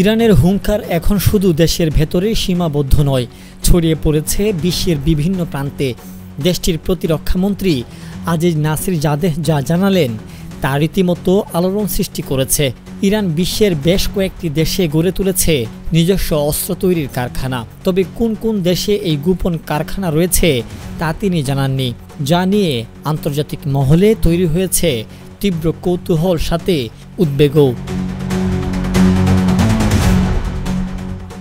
ইরানের হুঙ্কার এখন শুধু দেশের ভেতরে সীমাবদ্ধ নয়, ছড়িয়ে পড়েছে বিশ্বের বিভিন্ন প্রান্তে। দেশটির প্রতিরক্ষামন্ত্রী আজিজ নাসিরজাদেহ যা জানালেন তা রীতিমতো আলোড়ন সৃষ্টি করেছে। ইরান বিশ্বের বেশ কয়েকটি দেশে গড়ে তুলেছে নিজস্ব অস্ত্র তৈরির কারখানা। তবে কোন কোন দেশে এই গোপন কারখানা রয়েছে তা তিনি জানাননি, যা নিয়ে আন্তর্জাতিক মহলে তৈরি হয়েছে তীব্র কৌতূহল সাথে উদ্বেগও।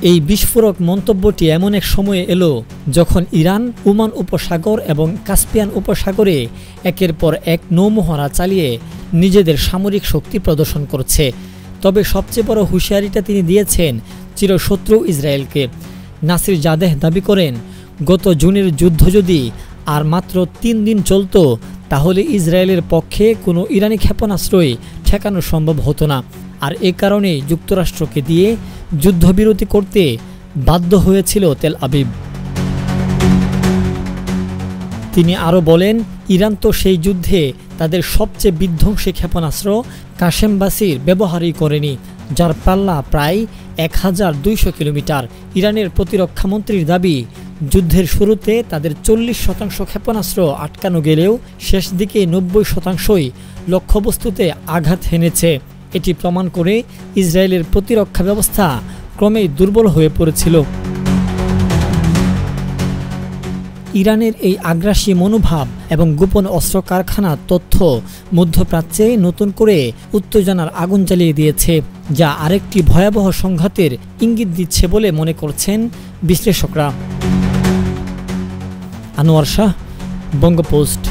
এই বিস্ফোরক মন্তব্যটি এমন এক সময়ে এলো যখন ইরান ওমান উপসাগর এবং কাস্পিয়ান উপসাগরে একের পর এক নৌমহড়া চালিয়ে নিজেদের সামরিক শক্তি প্রদর্শন করছে। তবে সবচেয়ে বড় হুঁশিয়ারিটা তিনি দিয়েছেন চিরশত্রু ইসরায়েলকে। নাসিরজাদেহ দাবি করেন, গত জুনের যুদ্ধ যদি আর মাত্র 3 দিন চলত তাহলে ইসরায়েলের পক্ষে কোনো ইরানি ক্ষেপণাস্ত্রই ঠেকানো সম্ভব হতো না। আর এ কারণেই যুক্তরাষ্ট্রকে দিয়ে যুদ্ধবিরতি করতে বাধ্য হয়েছিল তেল আবিব। তিনি আরও বলেন, ইরান তো সেই যুদ্ধে তাদের সবচেয়ে বিধ্বংসী ক্ষেপণাস্ত্র কাশেম বাসির ব্যবহারই করেনি, যার পাল্লা প্রায় 1200 কিলোমিটার। ইরানের প্রতিরক্ষামন্ত্রীর দাবি, যুদ্ধের শুরুতে তাদের 40% ক্ষেপণাস্ত্র আটকানো গেলেও শেষ দিকে 90%ই লক্ষ্যবস্তুতে আঘাত হেনেছে। এটি প্রমাণ করে ইসরায়েলের প্রতিরক্ষা ব্যবস্থা ক্রমেই দুর্বল হয়ে পড়েছিল। ইরানের এই আগ্রাসী মনোভাব এবং গোপন অস্ত্র কারখানার তথ্য মধ্যপ্রাচ্যে নতুন করে উত্তেজনার আগুন জ্বালিয়ে দিয়েছে, যা আরেকটি ভয়াবহ সংঘাতের ইঙ্গিত দিচ্ছে বলে মনে করছেন বিশ্লেষকরা। আনোয়ার শাহ, বঙ্গপোস্ট।